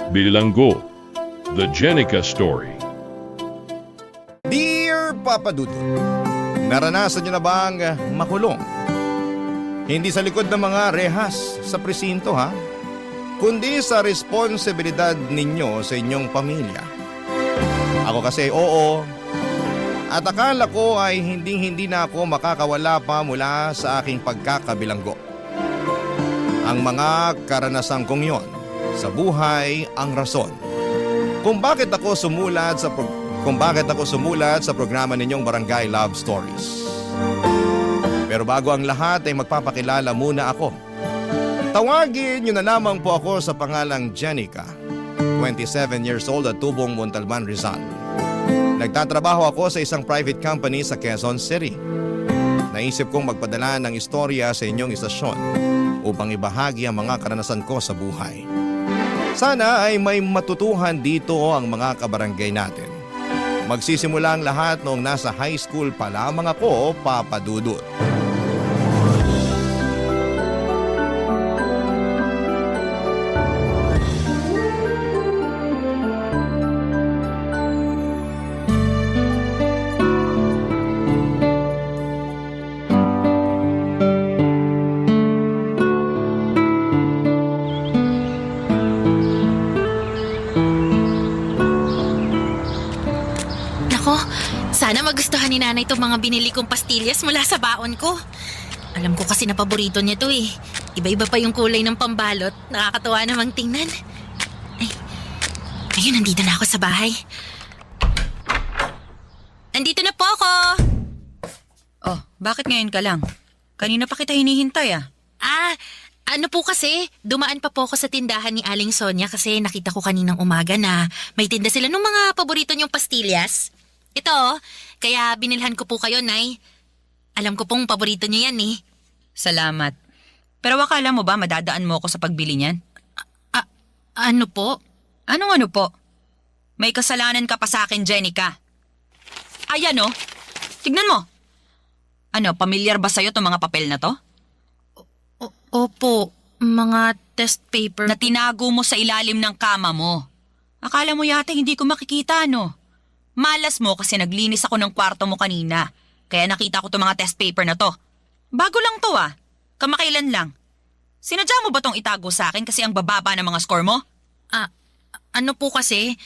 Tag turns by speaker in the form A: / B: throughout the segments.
A: Bilanggo, The Jenica Story.
B: Dear Papa Dudut, naranasan niyo na bang makulong? Hindi sa likod ng mga rehas sa presinto ha, kundi sa responsibilidad ninyo sa inyong pamilya. Ako kasi oo, at akala ko ay hindi na ako makakawala pa mula sa aking pagkakabilanggo. Ang mga karanasan kong yon sa buhay ang rason kung bakit ako sumulat sa programa ninyong Barangay Love Stories. Pero bago ang lahat ay magpapakilala muna ako. Tawagin niyo na lamang po ako sa pangalang Jenica, 27 years old at tubong Montalban, Rizal. Nagtatrabaho ako sa isang private company sa Quezon City. Naisip kong magpadala ng istorya sa inyong istasyon upang ibahagi ang mga karanasan ko sa buhay. Sana ay may matutuhan dito ang mga kabarangay natin. Magsisimula ang lahat noong nasa high school pa lamang ako, Papa Dudut.
C: Sana magustuhan ni nanay itong mga binili kong pastillas mula sa baon ko. Alam ko kasi na paborito niya to eh. Iba-iba pa yung kulay ng pambalot. Nakakatuwa namang tingnan. Ayun, nandito na ako sa bahay. Nandito na po ako!
D: Oh, bakit ngayon ka lang? Kanina pa kita hinihintay ah.
C: Ano po kasi, dumaan pa po ako sa tindahan ni Aling Sonia kasi nakita ko kaninang umaga na may tinda sila ng mga paborito niyong pastillas. Ito, kaya binilhan ko po kayo, Nay. Alam ko pong paborito niyo yan eh.
D: Salamat. Pero akala mo ba madadaan mo ako sa pagbili niyan?
C: Ano po?
D: Anong ano po? May kasalanan ka pa sa akin, Jenica. Ayan oh, tignan mo. Ano, pamilyar ba sa'yo itong mga papel na to?
C: Opo, mga test paper.
D: Na tinago mo sa ilalim ng kama mo. Akala mo yata hindi ko makikita, no? Malas mo kasi naglinis ako ng kwarto mo kanina. Kaya nakita ko itong mga test paper na to. Bago lang to ah. Kamakailan lang. Sinadya mo ba tong itago sa akin kasi ang bababa ng mga score mo?
C: Ano po kasi?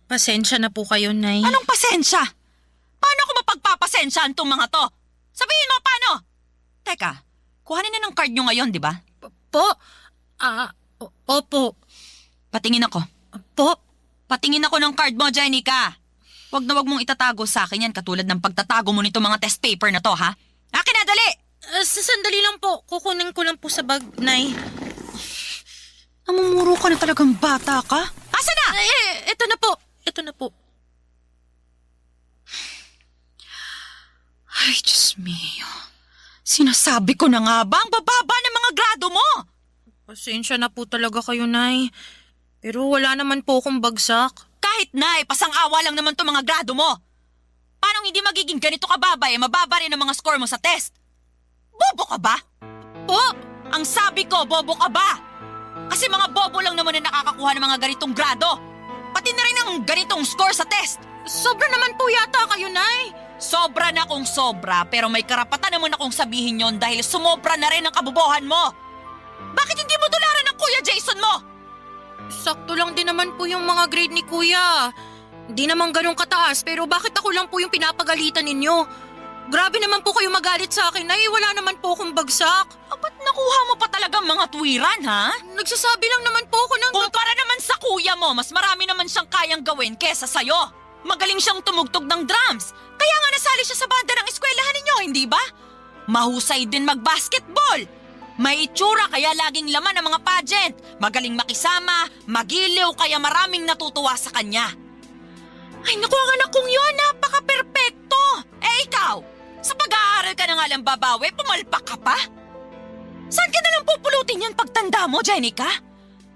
C: Pasensya na po kayo, Nay.
D: Anong pasensya? Paano ko mapagpapasensyaan tong mga to? Sabihin mo paano? Teka, kuhanin na ng card nyo ngayon, di ba?
C: Opo.
D: Patingin ako.
C: Po?
D: Patingin ako ng card mo, Jenica. Wag mong itatago sa akin yan katulad ng pagtatago mo nito mga test paper na to, ha? Akin na, dali!
C: Sandali lang po. Kukunin ko lang po sa bag, Nay.
D: Namumuro ka na talagang bata ka? Asa na?
C: Ito na po. Ito na po.
D: Ay, Diyos mio. Sinasabi ko na nga ba ang bababa ng mga grado mo?
C: Pasensya na po talaga kayo, Nay. Pero wala naman po akong bagsak.
D: Kahit na, pasang-awa lang naman to mga grado mo. Paano hindi magiging ganito kababa mababa rin ang mga score mo sa test? Bobo ka ba?
C: Po?
D: Ang sabi ko, bobo ka ba? Kasi mga bobo lang naman na nakakakuha ng mga ganitong grado. Pati na rin ang ganitong score sa test.
C: Sobra naman po yata kayo, Nay.
D: Sobra na kung sobra, pero may karapatan naman akong sabihin yon dahil sumobra na rin ang kabobohan mo. Bakit hindi mo tularan ng Kuya Jason mo?
C: Sakto lang din naman po yung mga grade ni Kuya. Di naman ganun kataas, pero bakit ako lang po yung pinapagalitan ninyo? Grabe naman po kayo magalit sa akin, Nay. Wala naman po akong bagsak.
D: Ba't nakuha mo pa talagang mga tuwiran, ha?
C: Nagsasabi lang naman po ako ng...
D: Kumpara naman sa kuya mo, mas marami naman siyang kayang gawin kesa sa'yo. Magaling siyang tumugtog ng drums. Kaya nga nasali siya sa banda ng eskwelahan ninyo, hindi ba? Mahusay din mag-basketball. May itsura kaya laging laman ang mga pageant. Magaling makisama, magiliw kaya maraming natutuwa sa kanya. Ay naku, ang anak kong yun, napaka-perpekto. Ikaw, sa pag-aaral ka na nga lang babawi, pumalpak ka pa? Saan ka nalang pupulutin yan pagtanda mo, Jenica?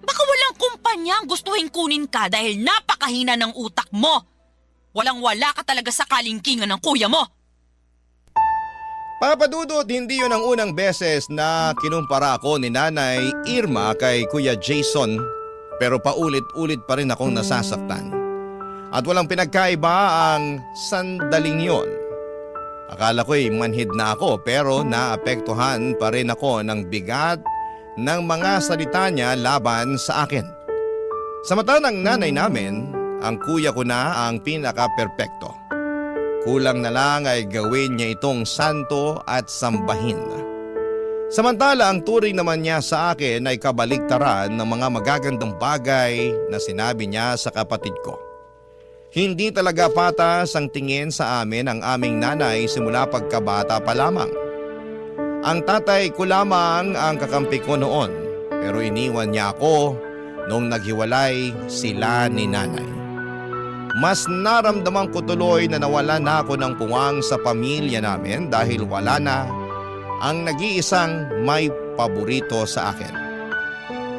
D: Baka walang kumpanya ang gustuhin kunin ka dahil napakahina ng utak mo. Walang-wala ka talaga sa kalingkingan ng kuya mo.
B: Papa Dudut, hindi yun ang unang beses na kinumpara ako ni Nanay Irma kay Kuya Jason. Pero paulit-ulit pa rin akong nasasaktan. At walang pinagkaiba ang sandaling yon. Akala ko'y manhid na ako pero naapektuhan pa rin ako ng bigat ng mga salita niya laban sa akin. Sa mata ng nanay namin, ang kuya ko na ang pinaka-perpekto. Kulang na lang ay gawin niya itong santo at sambahin. Samantala ang turing naman niya sa akin ay kabaligtaran ng mga magagandang bagay na sinabi niya sa kapatid ko. Hindi talaga patas ang tingin sa amin ang aming nanay simula pagkabata pa lamang. Ang tatay ko lamang ang kakampi ko noon pero iniwan niya ako nung naghiwalay sila ni nanay. Mas naramdaman ko tuloy na nawala na ako ng puwang sa pamilya namin dahil wala na ang nag-iisang may paborito sa akin.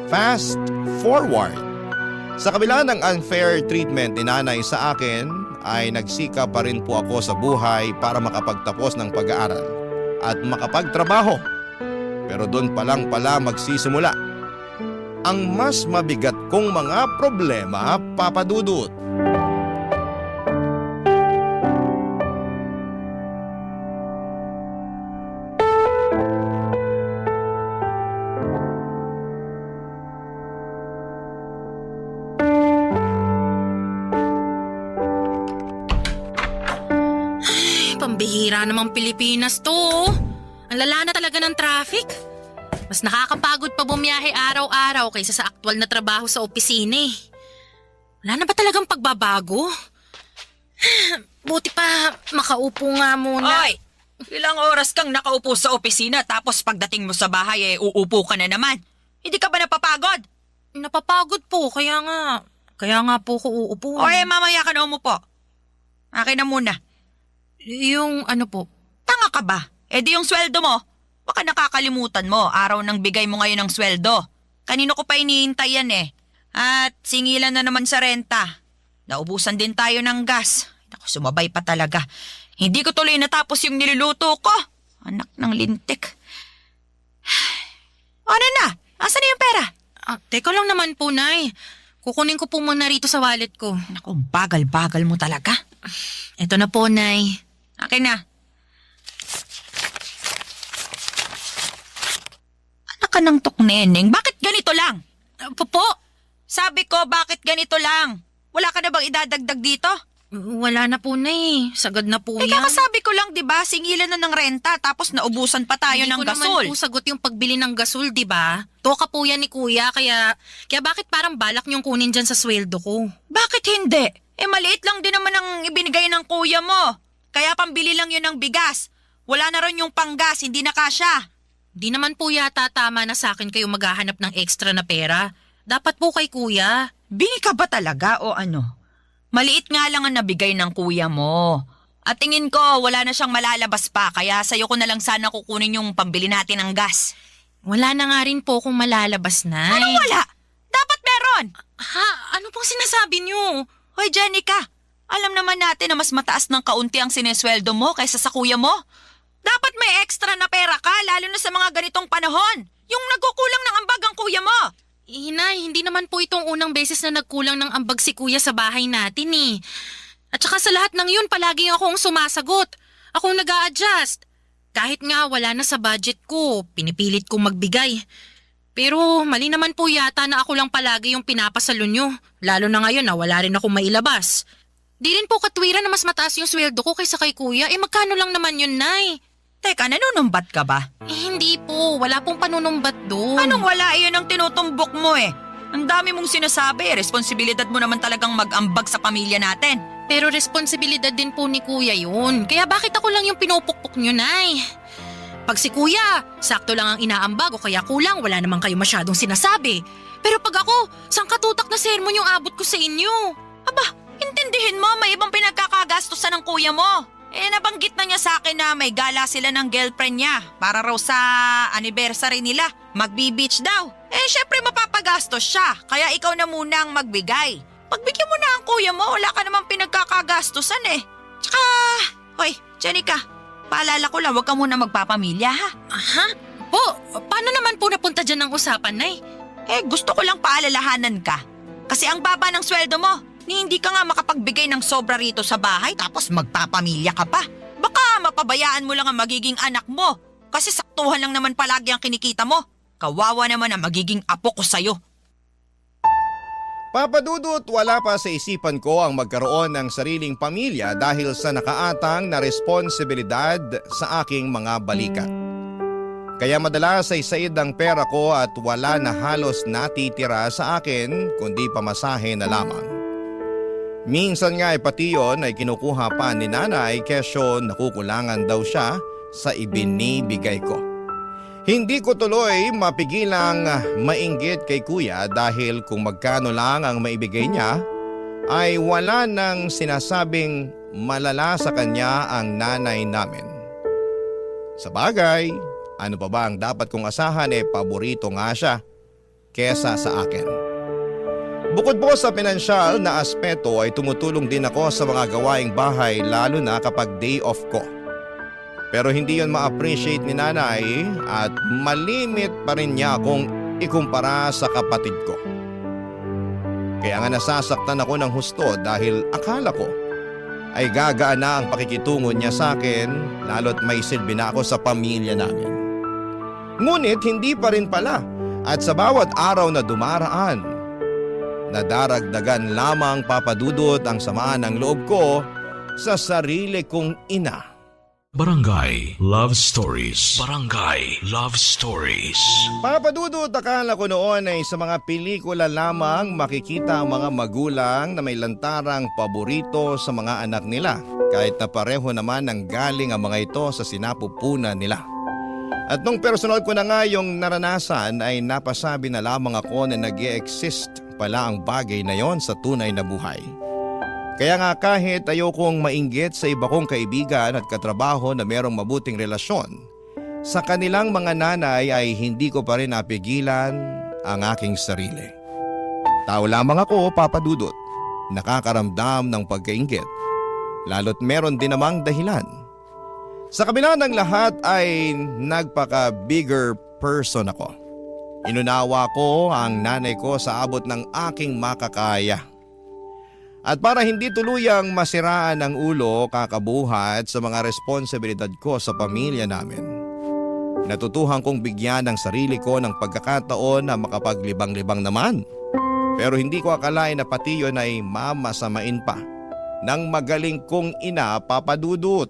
B: Fast forward. Sa kabila ng unfair treatment ni nanay sa akin ay nagsika pa rin po ako sa buhay para makapagtapos ng pag-aaral at makapagtrabaho. Pero doon pa lang pala magsisimula ang mas mabigat kong mga problema, Papa Dudut.
C: Pambihira namang Pilipinas to. Ang lala na talaga ng traffic. Mas nakakapagod pa bumiyahe araw-araw kaysa sa aktwal na trabaho sa opisina eh. Wala na ba talagang pagbabago? Buti pa makaupo nga muna.
D: Oy! Ilang oras kang nakaupo sa opisina tapos pagdating mo sa bahay uupo ka na naman. Hindi ka ba napapagod?
C: Napapagod po, kaya nga po ko uupo.
D: Oy, mamaya ka na umupo. Akin na muna.
C: Yung ano po?
D: Tanga ka ba? Di yung sweldo mo. Baka nakakalimutan mo, araw ng bigay mo ngayon ng sweldo. Kanino ko pa iniintay yan eh. At singilan na naman sa renta. Naubusan din tayo ng gas. Naku, sumabay pa talaga. Hindi ko tuloy natapos yung niluluto ko. Anak ng lintik. Ano na? Asan na yung pera?
C: Teka lang naman po, Nay. Kukunin ko po muna rito sa wallet ko.
D: Naku, bagal-bagal mo talaga.
C: Ito na po, Nay.
D: Akin na. Anak ka ng tukneneng, bakit ganito lang?
C: Po?
D: Sabi ko, bakit ganito lang? Wala ka na bang idadagdag dito?
C: Wala na po, Nay. Sagad na po yan.
D: Kakasabi ko lang, di ba? Singilan na ng renta tapos naubusan pa tayo ng gasol.
C: Hindi ko naman po sagot yung pagbili ng gasol, di ba? Toka po yan ni Kuya, kaya bakit parang balak niyong kunin dyan sa sweldo ko?
D: Bakit hindi? Maliit lang din naman ang ibinigay ng kuya mo. Kaya pambili lang yun ng bigas. Wala na rin yung panggas, hindi na kasya.
C: Di naman po yata tama na sa akin kayo maghahanap ng extra na pera. Dapat po kay Kuya.
D: Bingi ka ba talaga o ano? Maliit nga lang ang nabigay ng kuya mo. At tingin ko, wala na siyang malalabas pa, kaya sa'yo ko na lang sana kukunin yung pambili natin ng gas.
C: Wala na nga rin po kung malalabas, Nay.
D: Anong wala? Dapat meron!
C: Ha? Ano pong sinasabi niyo?
D: Hoy, Jenica, alam naman natin na mas mataas ng kaunti ang sinesweldo mo kaysa sa kuya mo. Dapat may extra na pera ka, lalo na sa mga ganitong panahon. Yung nagkukulang ng ambag ang kuya mo.
C: Nay, hindi naman po itong unang beses na nagkulang ng ambag si Kuya sa bahay natin eh. At saka sa lahat ng yun, palagi akong sumasagot. Akong nag-a-adjust. Kahit nga wala na sa budget ko, pinipilit kong magbigay. Pero mali naman po yata na ako lang palagi yung pinapasalo nyo. Lalo na ngayon na wala rin akong mailabas. Di rin po katwiran na mas mataas yung sweldo ko kaysa kay Kuya. Magkano lang naman yun, Nay?
D: Teka, nanunumbat ka ba?
C: Hindi po. Wala pong panunumbat doon.
D: Anong wala? Iyon ang tinutumbok mo eh. Ang dami mong sinasabi. Responsibilidad mo naman talagang mag-ambag sa pamilya natin.
C: Pero responsibilidad din po ni Kuya yun. Kaya bakit ako lang yung pinupukpok nyo, Nay? Pag si Kuya, sakto lang ang inaambag o kaya kulang, wala naman kayo masyadong sinasabi. Pero pag ako, sangkatutak na sermon yung abot ko sa inyo.
D: Aba, intindihin mo, may ibang pinagkakagastusan ng kuya mo. Nabanggit na niya sa akin na may gala sila ng girlfriend niya para raw sa anniversary nila. Magbi-beach daw. Syempre mapapagastos siya, kaya ikaw na muna ang magbigay. Pagbigyan mo na ang kuya mo, wala ka namang pinagkakagastusan eh. Tsaka, hoy, Jenica, paalala ko lang, huwag ka muna magpapamilya ha.
C: Aha? Po, paano naman po napunta dyan ang usapan, Nay?
D: Gusto ko lang paalalahanan ka Kasi ang baba ng sweldo mo, ni hindi ka nga makapagbigay ng sobra rito sa bahay tapos magpapamilya ka pa. Baka mapabayaan mo lang ang magiging anak mo kasi saktuhan lang naman palagi ang kinikita mo. Kawawa naman ang magiging apo ko sa'yo.
B: Papa Dudut, wala pa sa isipan ko ang magkaroon ng sariling pamilya dahil sa nakaatang na responsibilidad sa aking mga balikat. Kaya madalas ay said ang pera ko at wala na halos natitira sa akin kundi pamasahe na lamang. Minsan nga ay pati yun ay kinukuha pa ni nanay kesyo nakukulangan daw siya sa ibinibigay ko. Hindi ko tuloy mapigilang mainggit kay kuya dahil kung magkano lang ang maibigay niya ay wala nang sinasabing malala sa kanya ang nanay namin. Sa bagay, ano pa ba ang dapat kong asahan paborito nga siya kesa sa akin. Bukod po sa pinansyal na aspeto ay tumutulong din ako sa mga gawaing bahay lalo na kapag day off ko. Pero hindi yon ma-appreciate ni nanay at malimit pa rin niya akong ikumpara sa kapatid ko. Kaya nga nasasaktan ako ng husto dahil akala ko ay gagaan na ang pakikitungo niya sa akin lalo't may silbi na ako sa pamilya namin. Ngunit hindi pa rin pala at sa bawat araw na dumaraan, nadaragdagan lamang papadudot ang samaan ng loob ko sa sarili kong ina.
E: Barangay Love Stories. Barangay Love Stories.
B: Papadudot, akala ko noon ay sa mga pelikula lamang makikita ang mga magulang na may lantarang paborito sa mga anak nila kahit na pareho naman ang galing ang mga ito sa sinapupunan nila. At nung personal ko na nga yung naranasan ay napasabi na lamang ako na nag-e-exist pala ang bagay na yon sa tunay na buhay. Kaya nga kahit ayokong mainggit sa iba kong kaibigan at katrabaho na merong mabuting relasyon, sa kanilang mga nanay ay hindi ko pa rin napigilan ang aking sarili. Tao lamang ako, papadudot, nakakaramdam ng pagkainggit, lalo't meron din namang dahilan. Sa kabila ng lahat ay nagpaka-bigger person ako. Inunawa ko ang nanay ko sa abot ng aking makakaya. At para hindi tuluyang masiraan ang ulo kakabuhat sa mga responsibilidad ko sa pamilya namin, natutuhan kong bigyan ng sarili ko ng pagkakataon na makapaglibang-libang naman. Pero hindi ko akalain na pati yun ay mamasamain pa ng magaling kong ina, papadudot.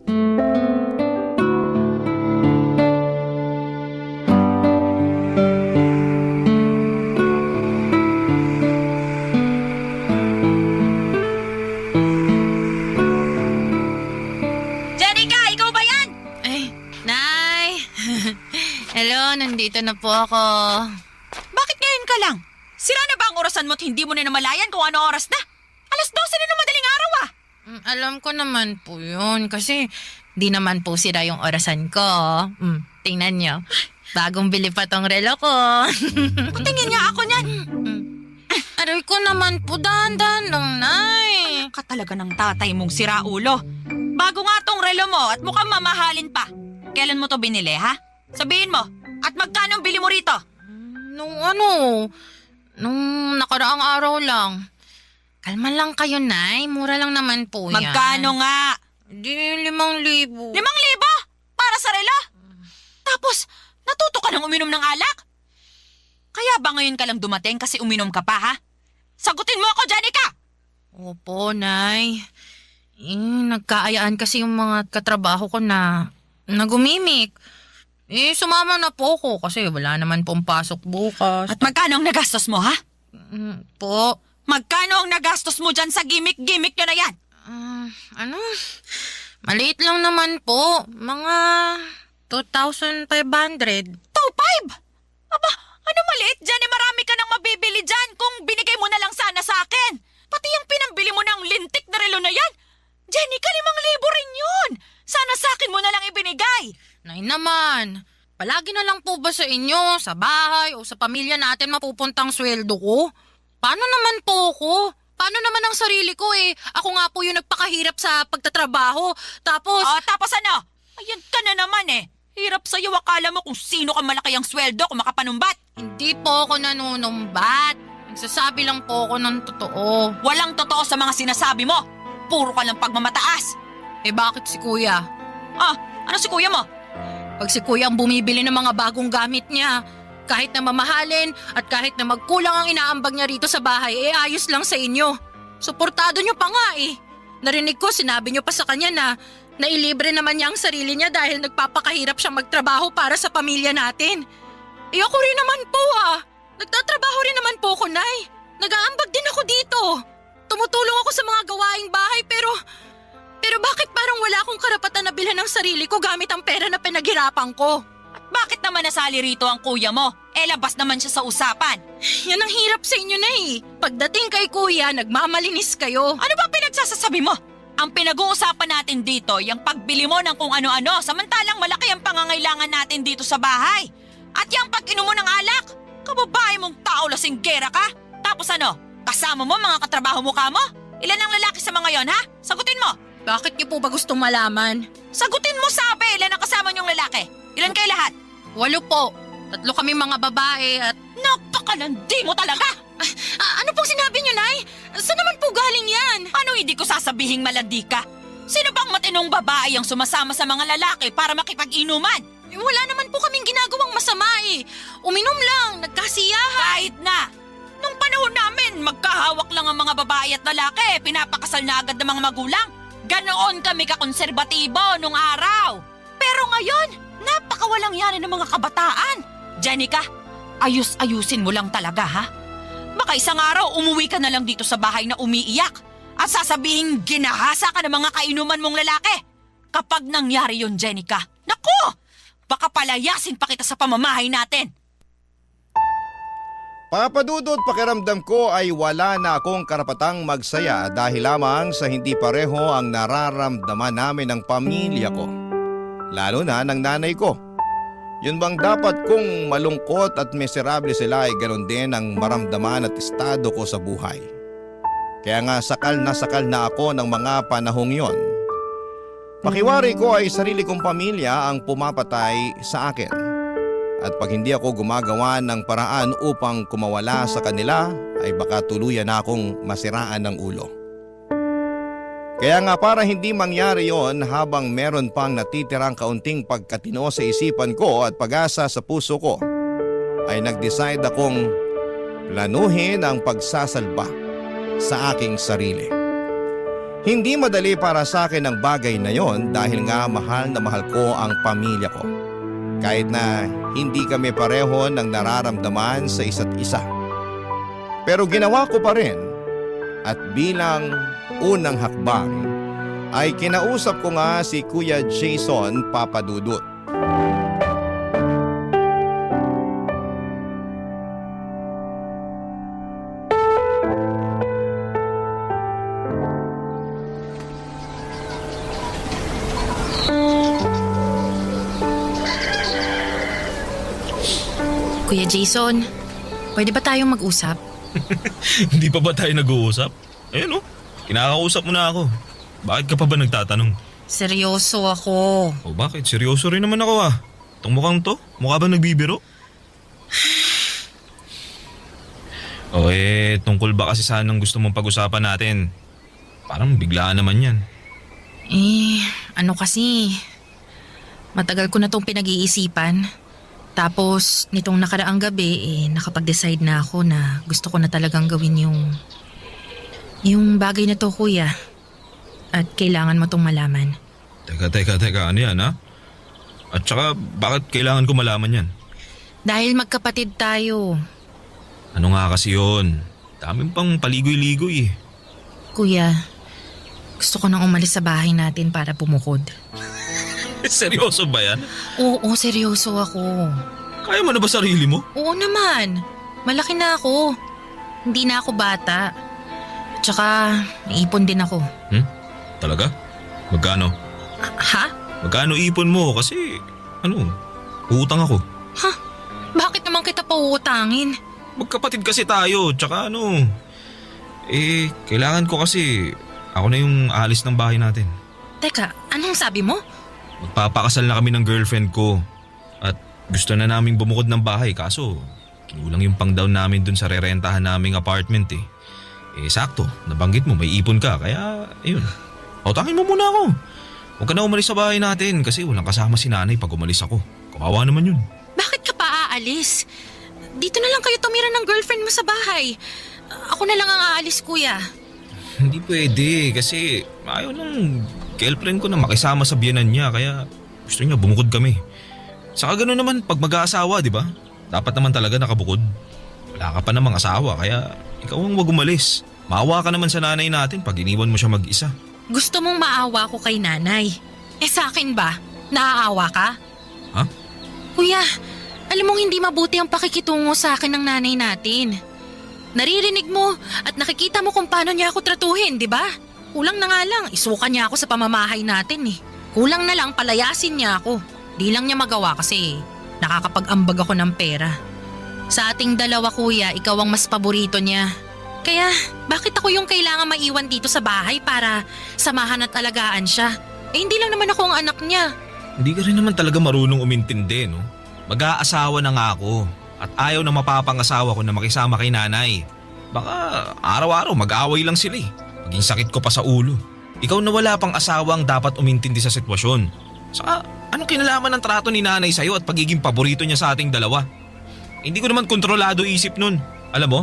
C: Nandito na po ako.
D: Bakit ngayon ka lang? Sira na ba ang orasan mo at hindi mo na namalayan kung ano oras na? 12:00 na ng madaling araw ah!
C: Alam ko naman po yun kasi di naman po sira yung orasan ko. Tingnan nyo. Bagong bili pa tong relo ko.
D: Patingin niya ako niyan.
C: Aray ko naman po, dahan-dahan lang, Nay.
D: Ka talaga ng tatay mong siraulo. Bago nga tong relo mo at mukhang mamahalin pa. Kailan mo to binili ha? Sabihin mo. At magkano bili mo rito?
C: Nung nakaraang araw lang. Kalma lang kayo, Nay. Mura lang naman po yan.
D: Magkano nga?
C: Di, 5,000.
D: 5,000? Para sa relo? Tapos, natuto ka ng uminom ng alak? Kaya ba ngayon ka lang dumating kasi uminom ka pa, ha? Sagutin mo ako, Janica!
C: Opo, Nay. Nagkaayaan kasi yung mga katrabaho ko na nagumimik. Sumama na po ako kasi wala naman pong pasok bukas.
D: At magkano ang nagastos mo, ha?
C: Po.
D: Magkano ang nagastos mo dyan sa gimmick-gimmick nyo na yan?
C: Maliit lang naman po. Mga 2,500.
D: 2,500? Aba, ano maliit dyan? Marami ka nang mabibili dyan kung binigay mo na lang sana sa akin. Pati yung pinambili mo ng lintik na relo na yan. Jenica, 5,000 rin yun. Sana sa akin mo na lang ibinigay.
C: Nay naman, palagi na lang po ba sa inyo, sa bahay o sa pamilya natin mapupuntang sweldo ko? Paano naman po ako? Paano naman ang sarili ko Ako nga po yung nagpakahirap sa pagtatrabaho. Tapos...
D: tapos ano? Ayan ka na naman Hirap sa'yo, akala mo kung sino ka malaki ang sweldo kung makapanumbat.
C: Hindi po ako nanunumbat. Nagsasabi lang po ako ng totoo.
D: Walang totoo sa mga sinasabi mo. Puro ka lang pagmamataas.
C: Eh bakit si kuya?
D: Ah, ano si kuya mo?
C: Pag si kuya ang bumibili ng mga bagong gamit niya, kahit na mamahalin at kahit na magkulang ang inaambag niya rito sa bahay, eh ayos lang sa inyo. Suportado niyo pa nga eh. Narinig ko, sinabi niyo pa sa kanya na nailibre naman niya ang sarili niya dahil nagpapakahirap siya magtrabaho para sa pamilya natin. Eh ako rin naman po ah. Nagtatrabaho rin naman po ako, Nay. Nag-aambag din ako dito. Tumutulong ako sa mga gawaing bahay pero bakit parang wala akong karapatan na bilhan ng sarili ko gamit ang pera na pinaghirapan ko?
D: At bakit naman nasali rito ang kuya mo? Eh labas naman siya sa usapan.
C: Yan ang hirap sa inyo na eh. Pagdating kay kuya, nagmamalinis kayo.
D: Ano ba pinagsasasabi mo? Ang pinag-uusapan natin dito, yung pagbili mo ng kung ano-ano, samantalang malaki ang pangangailangan natin dito sa bahay. At yung pag-inom mo ng alak, kababae mong tao lasinggera ka. Tapos ano, kasama mo mga katrabaho mo ka mo? Ilan ang lalaki sa mga yon ha? Sagutin mo.
C: Bakit niyo po ba gustong malaman?
D: Sagutin mo sabi, ilan ang kasama niyong lalaki? Ilan kayo lahat?
C: 8 po. 3 kami mga babae at…
D: Napakalandi mo talaga!
C: ano pong sinabi niyo, Nay? Saan naman po galing yan?
D: Ano hindi ko sasabihing malandi ka? Sino bang matinong babae ang sumasama sa mga lalaki para makipag-inuman?
C: Wala naman po kaming ginagawang masama eh. Uminom lang, nagkasiyahan.
D: Kahit na! Nung panahon namin, magkahawak lang ang mga babae at lalaki, pinapakasal na agad ng mga magulang. Ganoon kami kakonserbatibo nung araw. Pero ngayon, napakawalang yanin ng mga kabataan. Jenica, ayus-ayusin mo lang talaga ha? Baka isang araw umuwi ka na lang dito sa bahay na umiiyak at sasabihin ginahasa ka ng mga kainuman mong lalaki. Kapag nangyari yun, Jenica, naku! Baka palayasin pa kita sa pamamahay natin.
B: Papadudot, pakiramdam ko ay wala na akong karapatang magsaya dahil lamang sa hindi pareho ang nararamdaman namin ng pamilya ko. Lalo na ng nanay ko. Yun bang dapat kung malungkot at miserable sila ay ganoon din ang maramdaman at estado ko sa buhay. Kaya nga sakal na ako ng mga panahong yon. Pakiwari ko ay sarili kong pamilya ang pumapatay sa akin. At pag hindi ako gumagawa ng paraan upang kumawala sa kanila, ay baka tuluyan na akong masiraan ng ulo. Kaya nga para hindi mangyari yon habang meron pang natitirang kaunting pagkatino sa isipan ko at pag-asa sa puso ko, ay nag-decide akong planuhin ang pagsasalba sa aking sarili. Hindi madali para sa akin ang bagay na yon dahil nga mahal na mahal ko ang pamilya ko. Kahit na hindi kami pareho ng nararamdaman sa isa't isa. Pero ginawa ko pa rin at bilang unang hakbang ay kinausap ko nga si Kuya Jason Papadudut.
C: Kuya Jason, pwede ba tayong mag-usap?
E: Hindi pa ba tayo nag-uusap? Ayun kinakausap mo na ako. Bakit ka pa ba nagtatanong?
C: Seryoso ako.
E: O bakit? Seryoso rin naman ako ah. Itong mukhang to, mukha ba nagbibiro? Tungkol ba kasi saan ang gusto mong pag-usapan natin? Parang biglaan naman yan.
C: Ano kasi, matagal ko na tong pinag-iisipan. Tapos, nitong nakaraang gabi, nakapag-decide na ako na gusto ko na talagang gawin yung bagay na to, kuya. At kailangan mo tong malaman.
E: Teka, ano yan ha? At saka, bakit kailangan ko malaman yan?
C: Dahil magkapatid tayo.
E: Ano nga kasi yun? Daming pang paligoy-ligoy eh.
C: Kuya, gusto ko nang umalis sa bahay natin para bumukod.
E: Seryoso ba yan?
C: Oo, seryoso ako.
E: Kaya mo na ba sarili mo?
C: Oo naman. Malaki na ako. Hindi na ako bata. Tsaka, naipon din ako.
E: Talaga? Magkano?
C: Ha?
E: Magkano ipon mo? Kasi, utang ako.
C: Ha? Bakit naman kita pauutangin?
E: Magkapatid kasi tayo, tsaka kailangan ko kasi ako na yung aalis ng bahay natin.
C: Teka, anong sabi mo?
E: Magpapakasal na kami ng girlfriend ko at gusto na naming bumukod ng bahay kaso Kinulang yung pang-down namin dun sa rerentahan naming apartment eh. Eh sakto, nabanggit mo may ipon ka kaya ayun. Pautangin mo muna ako. Huwag ka na umalis sa bahay natin kasi walang kasama si nanay pag umalis ako. Kawawa naman yun.
C: Bakit ka pa aalis? Dito na lang kayo tumira ng girlfriend mo sa bahay. Ako na lang ang aalis, kuya.
E: Hindi pwede kasi ayaw ng girlfriend ko na makisama sa biyanan niya kaya gusto niya bumukod kami. Saka gano'n naman pag mag-aasawa, di ba? Dapat naman talaga nakabukod. Wala ka pa namang asawa kaya ikaw ang wag umalis. Maawa ka naman sa nanay natin pag iniwan mo siya mag-isa.
C: Gusto mong maawa ko kay nanay. Eh sa akin ba? Naaawa ka?
E: Ha?
C: Kuya, alam mong hindi mabuti ang pakikitungo sa akin ng nanay natin. Naririnig mo at nakikita mo kung paano niya ako tratuhin, di ba? Kulang na nga lang, isuka niya ako sa pamamahay natin eh. Kulang na lang palayasin niya ako. Di lang niya magawa kasi nakakapag-ambag ako ng pera. Sa ating dalawa kuya, ikaw ang mas paborito niya. Kaya bakit ako yung kailangan maiwan dito sa bahay para samahan at alagaan siya? Eh hindi lang naman ako ang anak niya.
E: Hindi ka rin naman talaga marunong umintindi, no? Mag-aasawa na nga ako at ayaw na mapapangasawa ko na makisama kay nanay. Baka araw-araw mag-aaway lang sila eh. Maging sakit ko pa sa ulo. Ikaw na wala pang asawang dapat umintindi sa sitwasyon. Saka anong kinalaman ng trato ni nanay sa'yo at pagiging paborito niya sa ating dalawa? Hindi ko naman kontrolado isip nun. Alam mo,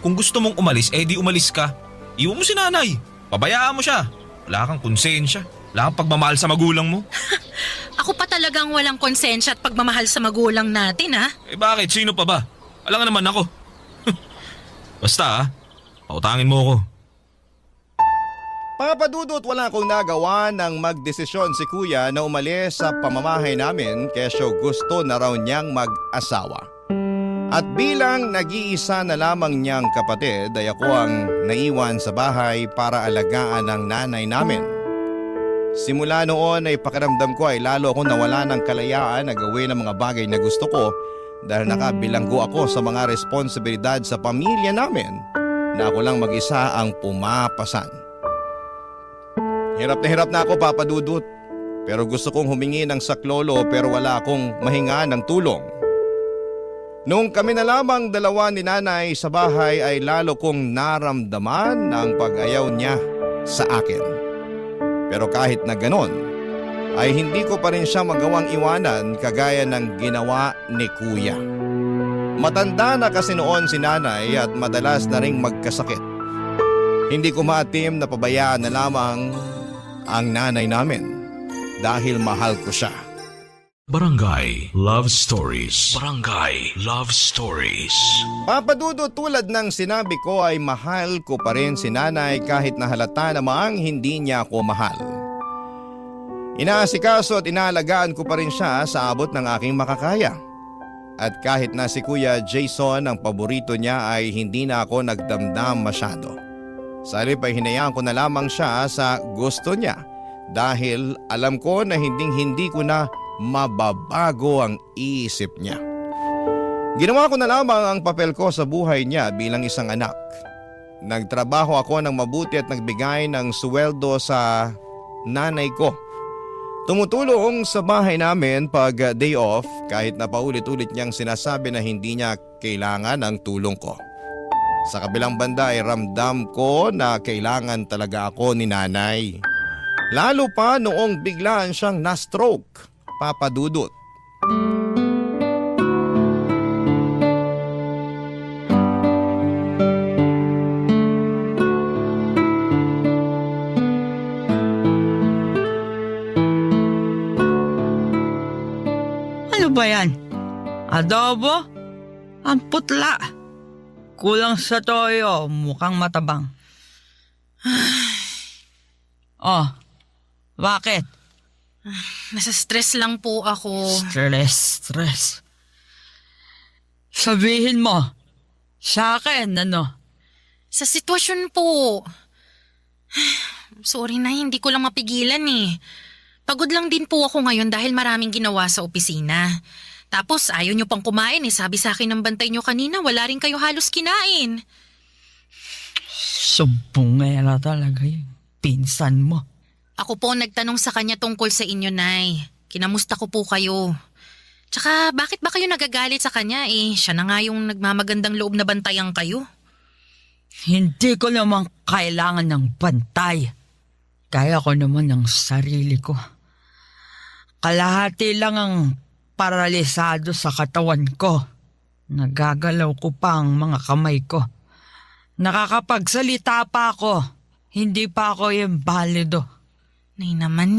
E: kung gusto mong umalis, eh di umalis ka. Iwan mo si nanay. Pabayaan mo siya. Wala kang konsensya. Wala kang pagmamahal sa magulang mo.
C: Ako pa talagang walang konsensya at pagmamahal sa magulang natin ha?
E: Eh bakit? Sino pa ba? Alam nga naman ako. Basta pautangin mo ako.
B: Papadudot wala akong nagawa nang magdesisyon si kuya na umalis sa pamamahay namin kesyo gusto na raw niyang mag-asawa. At bilang nag-iisa na lamang niyang kapatid ay ako ang naiwan sa bahay para alagaan ang nanay namin. Simula noon ay pakiramdam ko ay lalo akong nawala ng kalayaan na gawin ang mga bagay na gusto ko dahil nakabilanggo ako sa mga responsibilidad sa pamilya namin na ako lang mag-isa ang pumapasan. Hirap na ako papadudot pero gusto kong humingi ng saklolo pero wala akong mahinga ng tulong. Nung kami na lamang dalawa ni nanay sa bahay ay lalo kong naramdaman ang pag-ayaw niya sa akin. Pero kahit na ganon, ay hindi ko pa rin siya magawang iwanan kagaya ng ginawa ni kuya. Matanda na kasi noon si nanay at madalas na ring magkasakit. Hindi ko maatim na pabayaan na lamang ang nanay namin dahil mahal ko siya.
F: Barangay Love Stories. Barangay Love Stories.
B: Papadudo tulad ng sinabi ko ay mahal ko pa rin si nanay kahit na halata namang hindi niya ako mahal. Inaasikaso at inaalagaan ko pa rin siya sa abot ng aking makakaya. At kahit na si Kuya Jason ang paborito niya ay hindi na ako nagdamdam masyado. Sa halip ay hinayaan ko na lamang siya sa gusto niya dahil alam ko na hindi ko na mababago ang isip niya. Ginawa ko na lamang ang papel ko sa buhay niya bilang isang anak. Nagtrabaho ako ng mabuti at nagbigay ng sweldo sa nanay ko. Tumutulong sa bahay namin pag day off kahit na paulit-ulit niyang sinasabi na hindi niya kailangan ng tulong ko. Sa kabilang banda ay ramdam ko na kailangan talaga ako ni nanay. Lalo pa noong biglaan siyang na-stroke. Papadudot.
G: Ano ba yan? Adobo? Ang putla. Kulang sa toyo, mukhang matabang. Oh, bakit?
C: Nasa stress lang po ako.
G: Stress. Sabihin mo, sa akin, ano?
C: Sa sitwasyon po. Sorry na, hindi ko lang mapigilan eh. Pagod lang din po ako ngayon dahil maraming ginawa sa opisina. Tapos ayaw nyo pang kumain eh. Sabi sa akin ng bantay nyo kanina, wala rin kayo halos kinain.
G: Sumpungera talaga yung pinsan mo.
C: Ako po nagtanong sa kanya tungkol sa inyo, Nay. Kinamusta ko po kayo. Tsaka bakit ba kayo nagagalit sa kanya siya na nga yung nagmamagandang loob na bantayan kayo.
G: Hindi ko naman kailangan ng bantay. Kaya ko naman ng sarili ko. Kalahati lang ang paralisado sa katawan ko. Nagagalaw ko pa ang mga kamay ko. Nakakapagsalita pa ako. Hindi pa ako imbalido.
C: Nay naman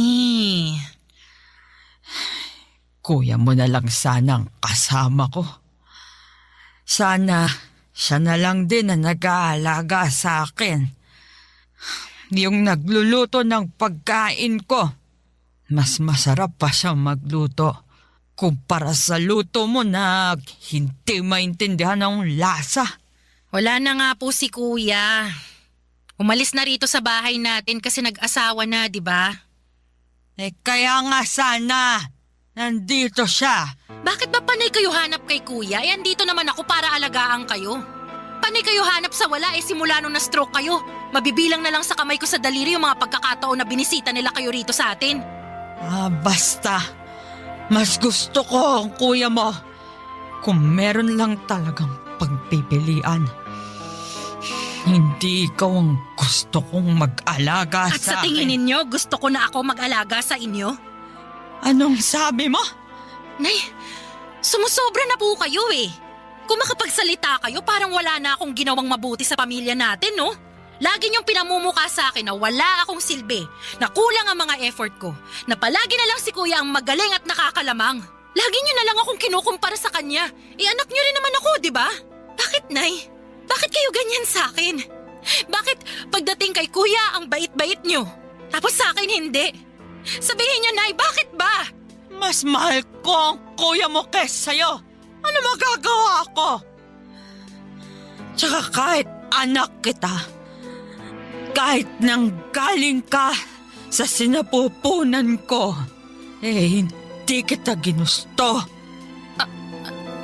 G: Kuya mo na lang sana ang kasama ko. Sana siya na lang din na nag-aalaga sa akin. Yung nagluluto ng pagkain ko. Mas masarap pa siyang magluto kumpara sa luto mo na hindi maintindihan ng lasa.
C: Wala na nga po si kuya. Umalis na rito sa bahay natin kasi nag-asawa na, di ba?
G: Kaya nga sana nandito siya.
C: Bakit ba panay kayo hanap kay kuya? Andito naman ako para alagaan kayo. Panay kayo hanap sa wala simula nung na-stroke kayo. Mabibilang na lang sa kamay ko sa daliri yung mga pagkakataon na binisita nila kayo rito sa atin.
G: Basta. Mas gusto ko ang kuya mo. Kung meron lang talagang pagpipilian. Hindi ikaw ang gusto kong mag-alaga
C: At sa
G: akin.
C: tingin ninyo, gusto ko na ako mag-alaga sa inyo?
G: Anong sabi mo?
C: Nay, sumusobra na po kayo Kung makapagsalita kayo, parang wala na akong ginawang mabuti sa pamilya natin, no? Lagi niyong pinamumuka sa akin na wala akong silbi, na kulang ang mga effort ko, na palagi na lang si kuya ang magaling at nakakalamang. Lagi niyo na lang akong kinukumpara sa kanya. Anak niyo rin naman ako, di ba? Bakit, Nay? Bakit kayo ganyan sa akin? Bakit pagdating kay kuya ang bait-bait niyo? Tapos sa akin hindi? Sabihin niyo, Nay, bakit ba?
G: Mas mahal ko ang kuya mo kaysa sa'yo. Ano magagawa ko? Tsaka kahit anak kita, kahit nang galing ka sa sinapupunan ko, hindi kita ginusto.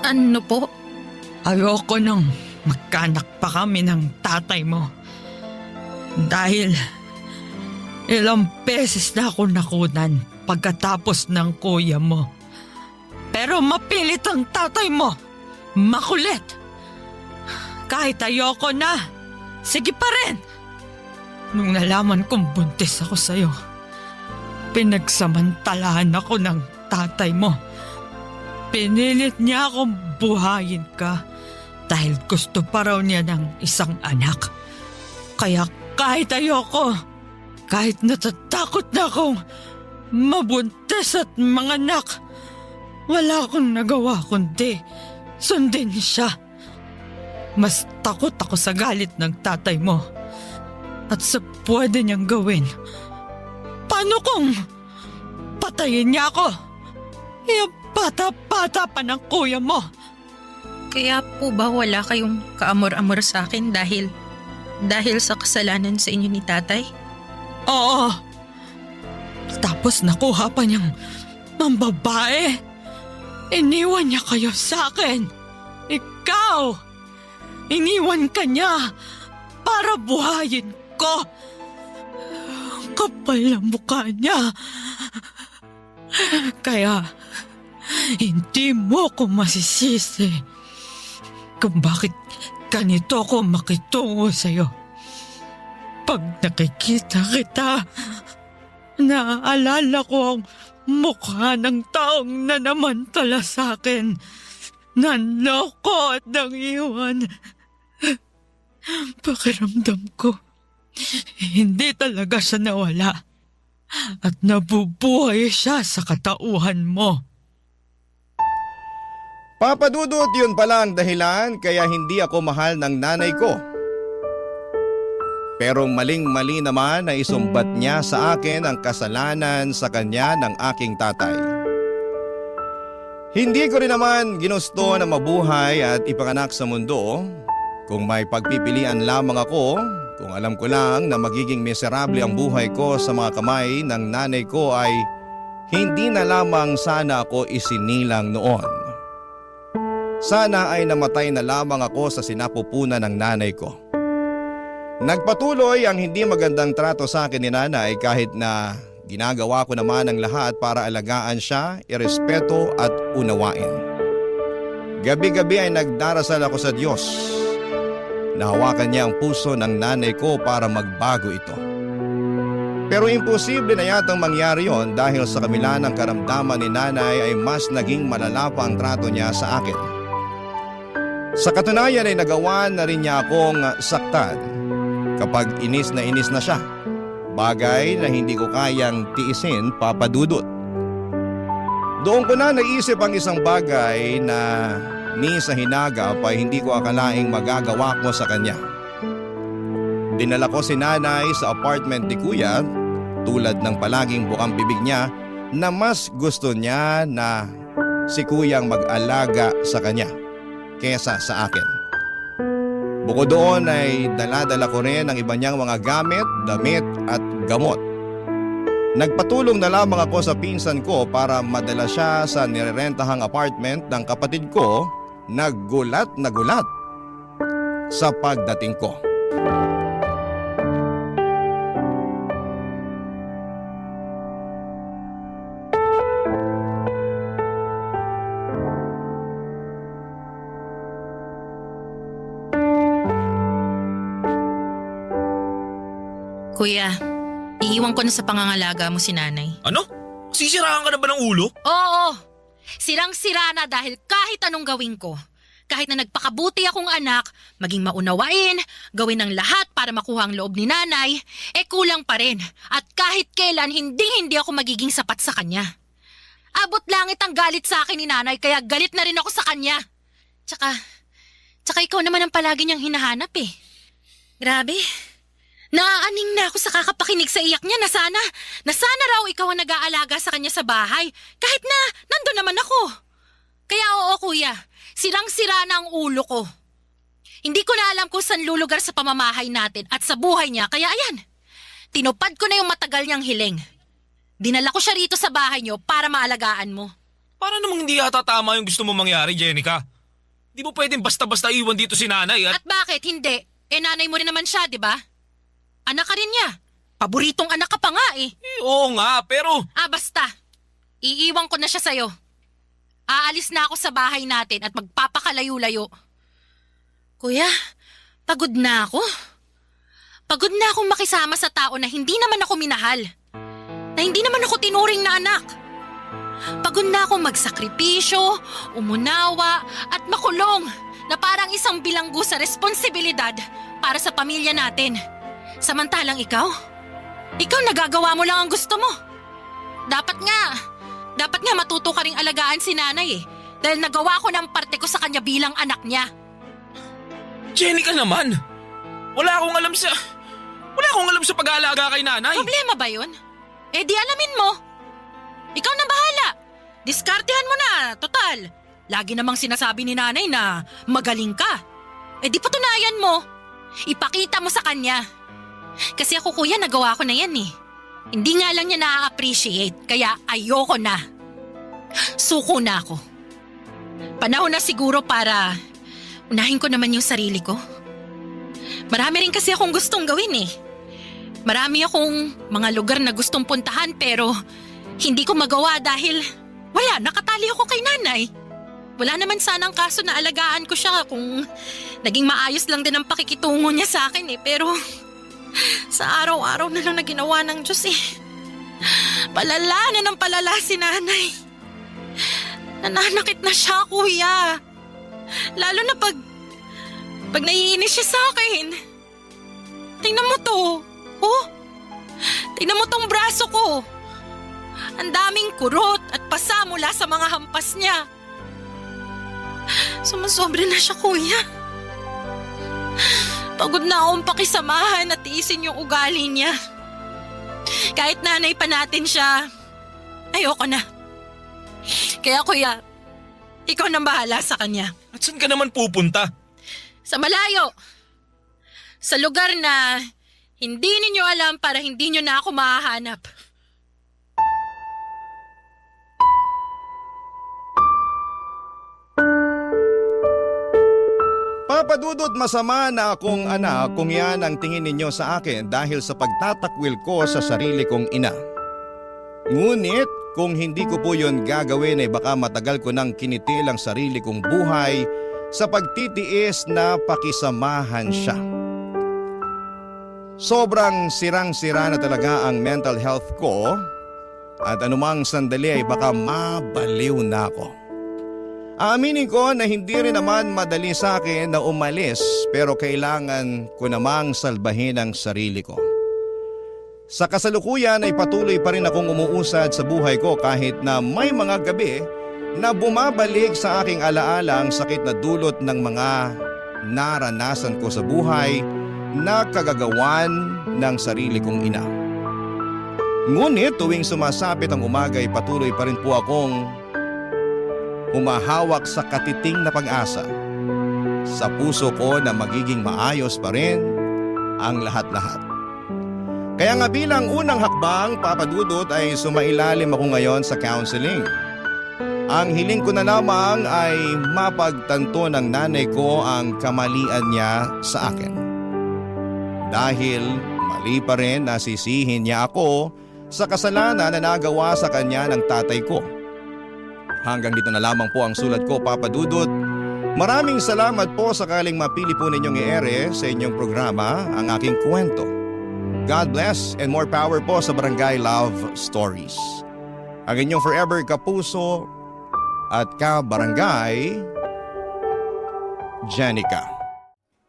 C: Ano po?
G: Ayoko nang magkanak pa kami ng tatay mo. Dahil ilang beses na ako nakunan pagkatapos ng kuya mo. Pero mapilit ang tatay mo. Makulit. Kahit ayoko na, sige pa rin. Nung nalaman kong buntis ako sa'yo, pinagsamantalahan ako ng tatay mo. Pinilit niya akong buhayin ka dahil gusto pa raw niya ng isang anak. Kaya kahit ayoko, kahit natatakot na akong mabuntis at manganak, wala akong nagawa kundi sundin siya. Mas takot ako sa galit ng tatay mo at sa pwede niyang gawin. Paano kung patayin niya ako? Yung bata-bata pa ng kuya mo.
C: Kaya po ba wala kayong kaamor-amor sa akin dahil sa kasalanan sa inyo ni tatay?
G: Oo. Tapos nakuha pa niyang mambabae. Iniwan niya kayo sa akin. Ikaw! Iniwan ka niya para buhayin ko. Kapal ang mukha niya. Kaya hindi mo ko masisisi kung bakit ganito ako makitungo sa'yo. Pag nakikita kita, naaalala ko ang mukha ng taong nanamantala sa akin. Nanloko at nangiwan. Pakiramdam ko, hindi talaga siya nawala. At nabubuhay siya sa katauhan mo.
B: Papadudot, yun pala ang dahilan kaya hindi ako mahal ng nanay ko. Pero maling-mali naman na isumbat niya sa akin ang kasalanan sa kanya ng aking tatay. Hindi ko rin naman ginusto na mabuhay at ipanganak sa mundo. Kung may pagpipilian lamang ako, kung alam ko lang na magiging miserable ang buhay ko sa mga kamay ng nanay ko ay hindi na lamang sana ako isinilang noon. Sana ay namatay na lamang ako sa sinapupunan ng nanay ko. Nagpatuloy ang hindi magandang trato sa akin ni nanay kahit na ginagawa ko naman ang lahat para alagaan siya, irespeto at unawain. Gabi-gabi ay nagdarasal ako sa Diyos. Nahawakan niya ang puso ng nanay ko para magbago ito. Pero imposible na yatang mangyari yon dahil sa kabila ng karamdaman ni nanay ay mas naging malala pa ang trato niya sa akin. Sa katunayan ay nagawa na rin niya akong saktan kapag inis na siya. Bagay na hindi ko kayang tiisin, Papa Dudut. Doon ko na naisip ang isang bagay na ni sa hinagap ay hindi ko akalaing magagawa ko sa kanya. Dinala ko si nanay sa apartment ni Kuya tulad ng palaging bukang bibig niya na mas gusto niya na si Kuyang mag-alaga sa kanya kesa sa akin. Bukod doon ay dala-dala ko rin ang iba niyang mga gamit, damit at gamot. Nagpatulong na lamang ako sa pinsan ko para madala siya sa nirerentahang apartment ng kapatid ko na gulat sa pagdating ko.
C: Kuya, iiwan ko na sa pangangalaga mo si nanay.
E: Ano? Sisiraan ka na ba ng ulo?
C: Oo, sirang-sira na dahil kahit anong gawin ko. Kahit na nagpakabuti akong anak, maging maunawain, gawin ang lahat para makuha ang loob ni nanay, kulang pa rin. At kahit kailan, hindi ako magiging sapat sa kanya. Abot langit ang galit sa akin ni nanay, kaya galit na rin ako sa kanya. Tsaka ikaw naman ang palagi niyang hinahanap eh. Grabe. Naaaning na ako sa kakapakinig sa iyak niya na sana raw ikaw ang nag-aalaga sa kanya sa bahay. Kahit na nandun naman ako. Kaya oo kuya, sirang-sira na ang ulo ko. Hindi ko na alam kung saan lulugar sa pamamahay natin at sa buhay niya. Kaya ayan, tinupad ko na yung matagal niyang hiling. Dinala ko siya rito sa bahay niyo para maalagaan mo.
E: Para namang hindi yata tama yung gusto mo mangyari, Jenica. Di mo pwedeng basta-basta iwan dito si nanay at...
C: At bakit hindi? Nanay mo rin naman siya, di ba? Anak ka rin niya. Paboritong anak ka pa nga eh.
E: Oo nga, pero...
C: Basta. Iiwan ko na siya sa'yo. Aalis na ako sa bahay natin at magpapakalayo-layo. Kuya, pagod na ako. Pagod na akong makisama sa tao na hindi naman ako minahal. Na hindi naman ako tinuring na anak. Pagod na akong magsakripisyo, umunawa at makulong na parang isang bilanggo sa responsibilidad para sa pamilya natin. Samantalang ikaw nagagawa mo lang ang gusto mo. Dapat nga matuto ka ring alagaan si nanay eh. Dahil nagawa ko ng parte ko sa kanya bilang anak niya.
E: Jenica naman! Wala akong alam sa pag-aalaga kay nanay.
C: Problema ba yun? Di alamin mo. Ikaw na bahala. Diskartehan mo na, total. Lagi namang sinasabi ni nanay na magaling ka. Di patunayan mo. Ipakita mo sa kanya. Kasi ako kuya, nagawa ko na yan eh. Hindi nga lang niya na-appreciate, kaya ayoko na. Suko na ako. Panahon na siguro para unahin ko naman yung sarili ko. Marami rin kasi akong gustong gawin eh. Marami akong mga lugar na gustong puntahan pero hindi ko magawa dahil nakatali ako kay nanay. Wala naman sanang kaso na alagaan ko siya kung naging maayos lang din ang pakikitungo niya sa akin eh. Pero sa araw-araw na lang na ginawa ng Diyos eh. Palala na ng palala si nanay. Nananakit na siya, kuya. Lalo na pag naiinis siya sa akin. Tingnan mo to. Oh, tingnan mo tong braso ko. Ang daming kurot at pasa mula sa mga hampas niya. Sumasobra na siya, kuya. Pagod na akong pakisamahan at tiisin yung ugali niya. Kahit nanay pa natin siya, ayoko na. Kaya kuya, ikaw nang bahala sa kanya.
E: At saan ka naman pupunta?
C: Sa malayo. Sa lugar na hindi ninyo alam para hindi nyo na ako mahahanap.
B: Papa Dudut, masama na akong anak kung yan ang tingin ninyo sa akin dahil sa pagtatakwil ko sa sarili kong ina. Ngunit kung hindi ko po yun gagawin ay baka matagal ko nang kinitil ang sarili kong buhay sa pagtitiis na pakisamahan siya. Sobrang sirang-sira na talaga ang mental health ko at anumang sandali ay baka mabaliw na ako. Aaminin ko na hindi rin naman madali sa akin na umalis pero kailangan ko namang salbahin ang sarili ko. Sa kasalukuyan ay patuloy pa rin akong umuusad sa buhay ko kahit na may mga gabi na bumabalik sa aking alaala ang sakit na dulot ng mga naranasan ko sa buhay na kagagawan ng sarili kong ina. Ngunit tuwing sumasapit ang umaga ay patuloy pa rin po akong humahawak sa katiting na pag-asa sa puso ko na magiging maayos pa rin ang lahat-lahat. Kaya nga bilang unang hakbang, Papa Dudut, ay sumailalim ako ngayon sa counseling. Ang hiling ko na lamang ay mapagtanto ng nanay ko ang kamalian niya sa akin. Dahil mali pa rin na sisihin niya ako sa kasalanan na nagawa sa kanya ng tatay ko. Hanggang dito na lamang po ang sulat ko, Papa Dudut. Maraming salamat po sakaling mapili po ninyong i-ere sa inyong programa ang aking kwento. God bless and more power po sa Barangay Love Stories. Ang inyong forever kapuso at ka-barangay, Jenica.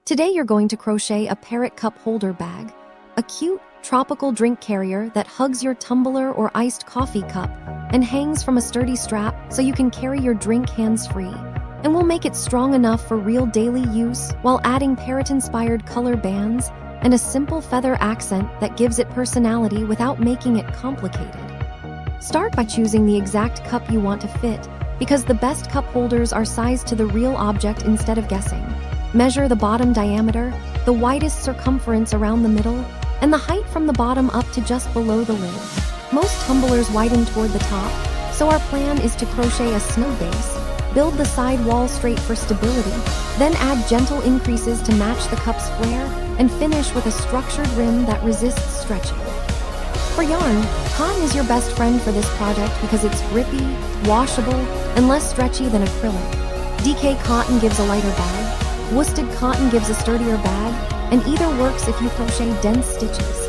H: Today you're going to crochet a parrot cup holder bag, a cute tropical drink carrier that hugs your tumbler or iced coffee cup and hangs from a sturdy strap so you can carry your drink hands-free. And we'll make it strong enough for real daily use while adding parrot-inspired color bands and a simple feather accent that gives it personality without making it complicated. Start by choosing the exact cup you want to fit, because the best cup holders are sized to the real object instead of guessing. Measure the bottom diameter, the widest circumference around the middle, and the height from the bottom up to just below the lid. Most tumblers widen toward the top, so our plan is to crochet a snug base, build the side wall straight for stability, then add gentle increases to match the cup's flare, and finish with a structured rim that resists stretching. For yarn, cotton is your best friend for this project because it's grippy, washable, and less stretchy than acrylic. DK cotton gives a lighter bag, worsted cotton gives a sturdier bag, and either works if you crochet dense stitches.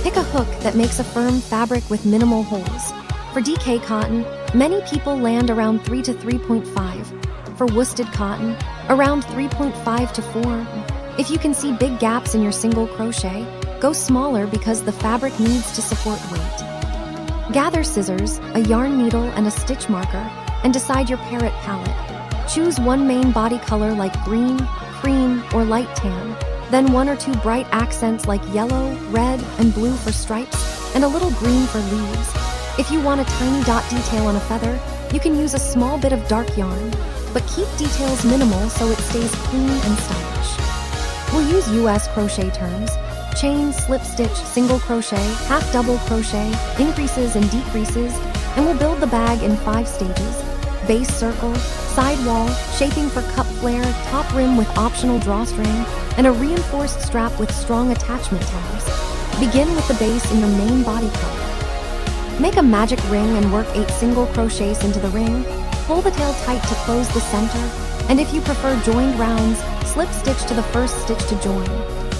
H: Pick a hook that makes a firm fabric with minimal holes. For DK cotton, many people land around 3 to 3.5. For worsted cotton, around 3.5 to 4. If you can see big gaps in your single crochet, go smaller because the fabric needs to support weight. Gather scissors, a yarn needle, and a stitch marker, and decide your parrot palette. Choose one main body color like green, cream, or light tan, then 1 or 2 bright accents like yellow, red, and blue for stripes, and a little green for leaves. If you want a tiny dot detail on a feather, you can use a small bit of dark yarn, but keep details minimal so it stays clean and stylish. We'll use US crochet terms: chain, slip stitch, single crochet, half double crochet, increases and decreases, and we'll build the bag in 5 stages: base circle, side wall, shaping for cup flare, top rim with optional drawstring, and a reinforced strap with strong attachment tabs. Begin with the base in your main body color. Make a magic ring and work 8 single crochets into the ring. Pull the tail tight to close the center, and if you prefer joined rounds, slip stitch to the first stitch to join.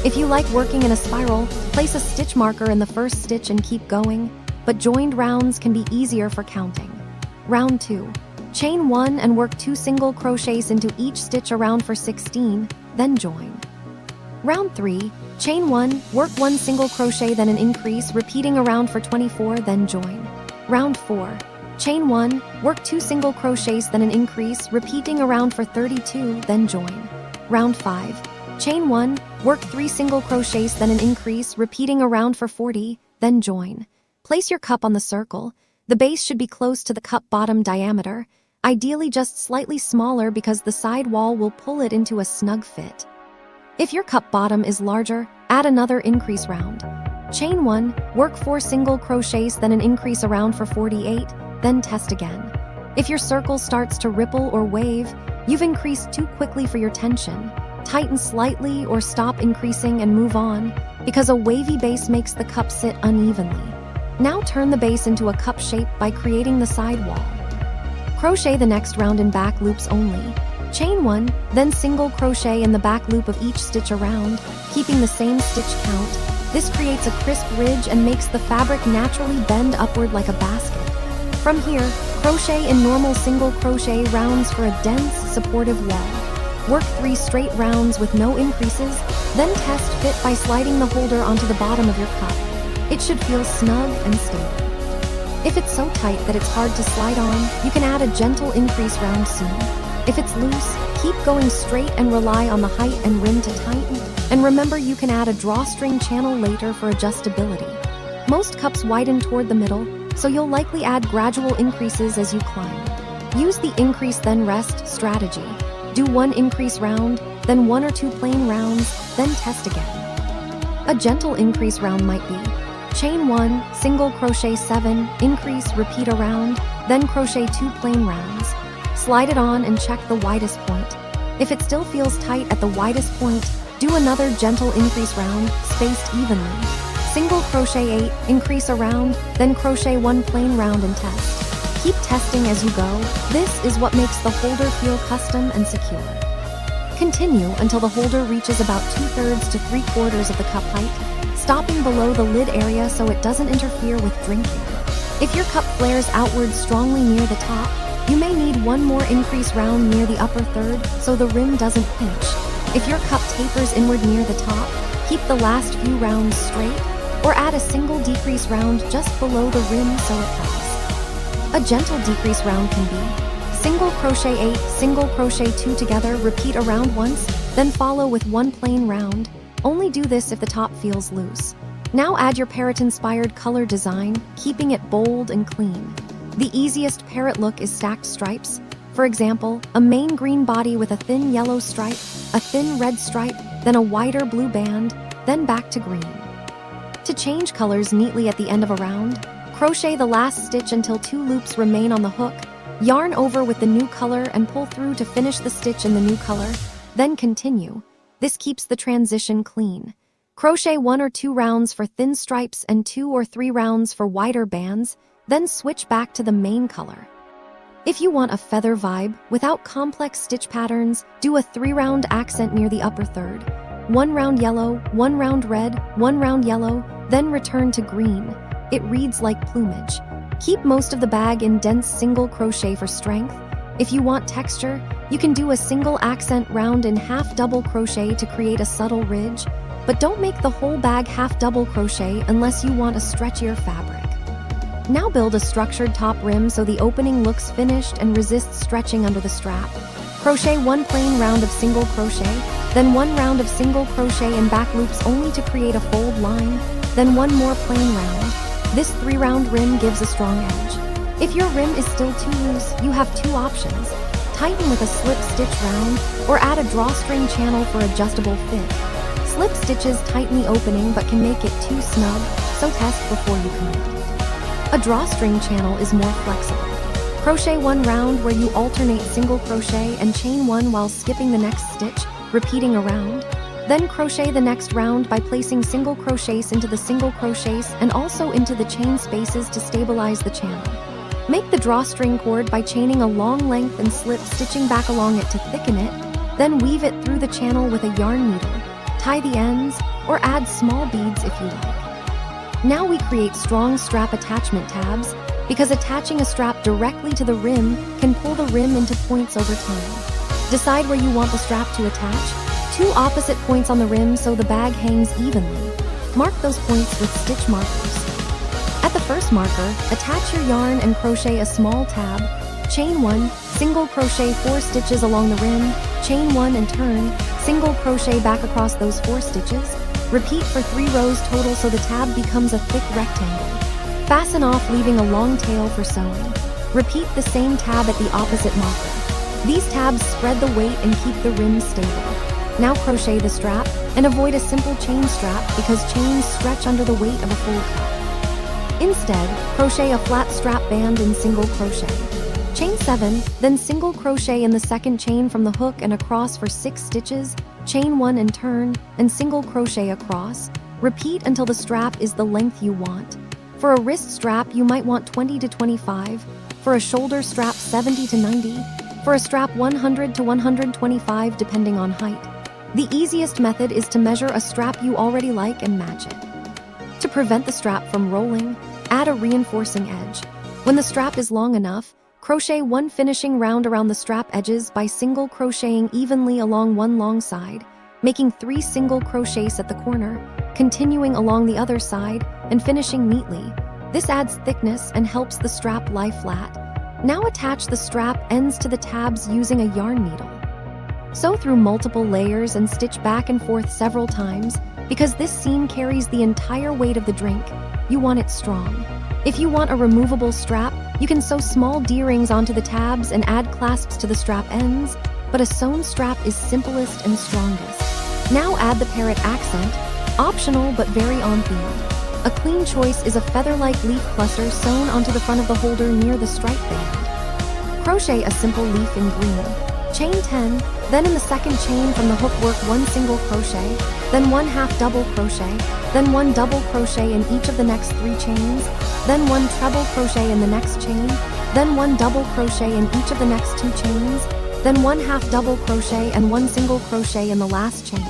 H: If you like working in a spiral, place a stitch marker in the first stitch and keep going, but joined rounds can be easier for counting. Round 2. Chain 1 and work 2 single crochets into each stitch around for 16, then join. Round 3. Chain 1, work 1 single crochet then an increase, repeating around for 24, then join. Round 4. Chain 1, work 2 single crochets then an increase, repeating around for 32, then join. Round 5. Chain 1, work 3 single crochets then an increase, repeating around for 40, then join. Place your cup on the circle. The base should be close to the cup bottom diameter, ideally just slightly smaller because the side wall will pull it into a snug fit. If your cup bottom is larger, add another increase round. Chain 1, work 4 single crochets then an increase around for 48, then test again. If your circle starts to ripple or wave, you've increased too quickly for your tension. Tighten slightly or stop increasing and move on, because a wavy base makes the cup sit unevenly. Now turn the base into a cup shape by creating the side wall. Crochet the next round in back loops only. Chain 1, then single crochet in the back loop of each stitch around, keeping the same stitch count. This creates a crisp ridge and makes the fabric naturally bend upward like a basket. From here, crochet in normal single crochet rounds for a dense, supportive wall. Work 3 straight rounds with no increases, then test fit by sliding the holder onto the bottom of your cup. It should feel snug and stable. If it's so tight that it's hard to slide on, you can add a gentle increase round soon. If it's loose, keep going straight and rely on the height and rim to tighten. And remember, you can add a drawstring channel later for adjustability. Most cups widen toward the middle, so you'll likely add gradual increases as you climb. Use the increase then rest strategy. Do 1 increase round, then 1 or 2 plain rounds, then test again. A gentle increase round might be chain 1, single crochet 7, increase, repeat a round, then crochet 2 plain rounds. Slide it on and check the widest point. If it still feels tight at the widest point, do another gentle increase round, spaced evenly. Single crochet 8, increase a round, then crochet 1 plain round and test. Keep testing as you go. This is what makes the holder feel custom and secure. Continue until the holder reaches about 2/3 to 3/4 of the cup height, stopping below the lid area so it doesn't interfere with drinking. If your cup flares outward strongly near the top, you may need 1 more increase round near the upper third so the rim doesn't pinch. If your cup tapers inward near the top, keep the last few rounds straight, or add a single decrease round just below the rim so it helps. A gentle decrease round can be single crochet 8, single crochet 2 together, repeat a round once, then follow with 1 plain round. Only do this if the top feels loose. Now add your parrot-inspired color design, keeping it bold and clean. The easiest parrot look is stacked stripes. For example, a main green body with a thin yellow stripe, a thin red stripe, then a wider blue band, then back to green. To change colors neatly at the end of a round, crochet the last stitch until 2 loops remain on the hook, yarn over with the new color and pull through to finish the stitch in the new color, then continue. This keeps the transition clean. Crochet 1 or 2 rounds for thin stripes and 2 or 3 rounds for wider bands, then switch back to the main color. If you want a feather vibe without complex stitch patterns, do a 3-round accent near the upper third. 1 round yellow, 1 round red, 1 round yellow, then return to green. It reads like plumage. Keep most of the bag in dense single crochet for strength. If you want texture, you can do a single accent round in half double crochet to create a subtle ridge, but don't make the whole bag half double crochet unless you want a stretchier fabric. Now build a structured top rim so the opening looks finished and resists stretching under the strap. Crochet 1 plain round of single crochet, then 1 round of single crochet in back loops only to create a fold line, then 1 more plain round. This 3-round rim gives a strong edge. If your rim is still too loose, you have 2 options. Tighten with a slip stitch round, or add a drawstring channel for adjustable fit. Slip stitches tighten the opening but can make it too snug, so test before you commit. A drawstring channel is more flexible. Crochet 1 round where you alternate single crochet and chain 1 while skipping the next stitch, repeating a round. Then crochet the next round by placing single crochets into the single crochets and also into the chain spaces to stabilize the channel. Make the drawstring cord by chaining a long length and slip stitching back along it to thicken it, then weave it through the channel with a yarn needle. Tie the ends, or add small beads if you like. Now we create strong strap attachment tabs, because attaching a strap directly to the rim can pull the rim into points over time. Decide where you want the strap to attach. 2 opposite points on the rim so the bag hangs evenly. Mark those points with stitch markers. At the first marker, attach your yarn and crochet a small tab. Chain 1, single crochet 4 stitches along the rim, chain 1 and turn, single crochet back across those 4 stitches. Repeat for 3 rows total so the tab becomes a thick rectangle. Fasten off, leaving a long tail for sewing. Repeat the same tab at the opposite marker. These tabs spread the weight and keep the rim stable. Now crochet the strap, and avoid a simple chain strap because chains stretch under the weight of a full cup. Instead, crochet a flat strap band in single crochet. Chain 7, then single crochet in the second chain from the hook and across for 6 stitches, chain 1 and turn, and single crochet across. Repeat until the strap is the length you want. For a wrist strap, you might want 20 to 25. For a shoulder strap, 70 to 90. For a strap, 100 to 125 depending on height. The easiest method is to measure a strap you already like and match it. To prevent the strap from rolling, add a reinforcing edge. When the strap is long enough, crochet one finishing round around the strap edges by single crocheting evenly along one long side, making 3 single crochets at the corner, continuing along the other side, and finishing neatly. This adds thickness and helps the strap lie flat. Now attach the strap ends to the tabs using a yarn needle. Sew through multiple layers and stitch back and forth several times. Because this seam carries the entire weight of the drink, you want it strong. If you want a removable strap, you can sew small D-rings onto the tabs and add clasps to the strap ends, but a sewn strap is simplest and strongest. Now add the parrot accent, optional but very on theme. A clean choice is a feather-like leaf cluster sewn onto the front of the holder near the stripe band. Crochet a simple leaf in green. Chain 10, then in the second chain from the hook work 1 single crochet, then 1 half double crochet, then 1 double crochet in each of the next 3 chains, then 1 treble crochet in the next chain, then 1 double crochet in each of the next 2 chains, then 1 half double crochet and 1 single crochet in the last chain.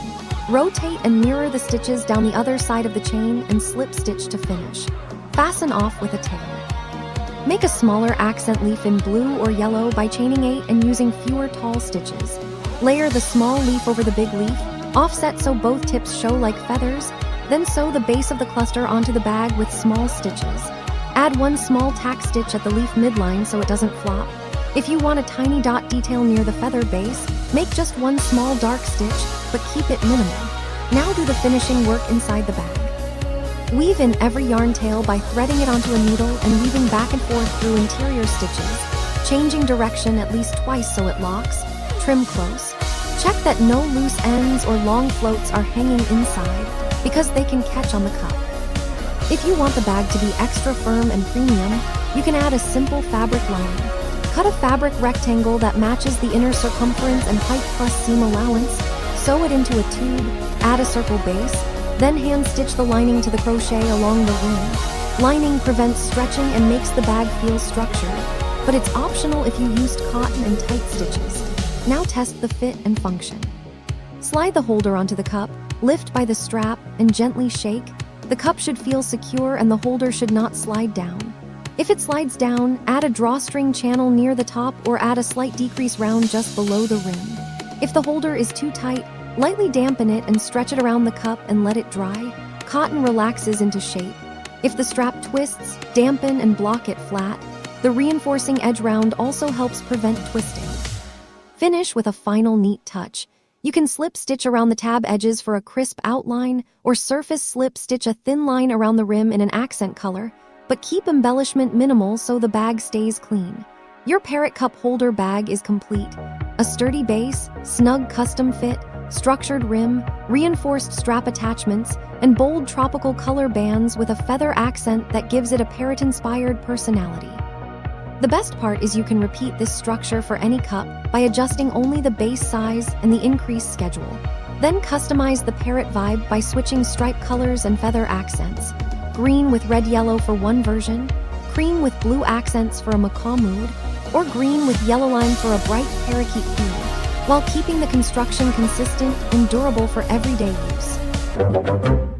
H: Rotate and mirror the stitches down the other side of the chain and slip stitch to finish. Fasten off with a tail. Make a smaller accent leaf in blue or yellow by chaining 8 and using fewer tall stitches. Layer the small leaf over the big leaf, offset so both tips show like feathers, then sew the base of the cluster onto the bag with small stitches. Add 1 small tack stitch at the leaf midline so it doesn't flop. If you want a tiny dot detail near the feather base, make just 1 small dark stitch, but keep it minimal. Now do the finishing work inside the bag. Weave in every yarn tail by threading it onto a needle and weaving back and forth through interior stitches, changing direction at least twice so it locks. Trim close. Check that no loose ends or long floats are hanging inside, because they can catch on the cup. If you want the bag to be extra firm and premium, you can add a simple fabric lining. Cut a fabric rectangle that matches the inner circumference and height plus seam allowance, sew it into a tube, add a circle base, then hand stitch the lining to the crochet along the rim. Lining prevents stretching and makes the bag feel structured, but it's optional if you used cotton and tight stitches. Now test the fit and function. Slide the holder onto the cup, lift by the strap, and gently shake. The cup should feel secure and the holder should not slide down. If it slides down, add a drawstring channel near the top or add a slight decrease round just below the rim. If the holder is too tight, lightly dampen it and stretch it around the cup and let it dry. Cotton relaxes into shape. If the strap twists, dampen and block it flat. The reinforcing edge round also helps prevent twisting. Finish with a final neat touch. You can slip stitch around the tab edges for a crisp outline or surface slip stitch a thin line around the rim in an accent color, but keep embellishment minimal so the bag stays clean. Your parrot cup holder bag is complete. A sturdy base, snug custom fit, structured rim, reinforced strap attachments, and bold tropical color bands with a feather accent that gives it a parrot-inspired personality. The best part is you can repeat this structure for any cup by adjusting only the base size and the increased schedule. Then customize the parrot vibe by switching stripe colors and feather accents. Green with red-yellow for one version, cream with blue accents for a macaw mood, or green with yellow line for a bright parakeet feel, while keeping the construction consistent and durable for everyday use.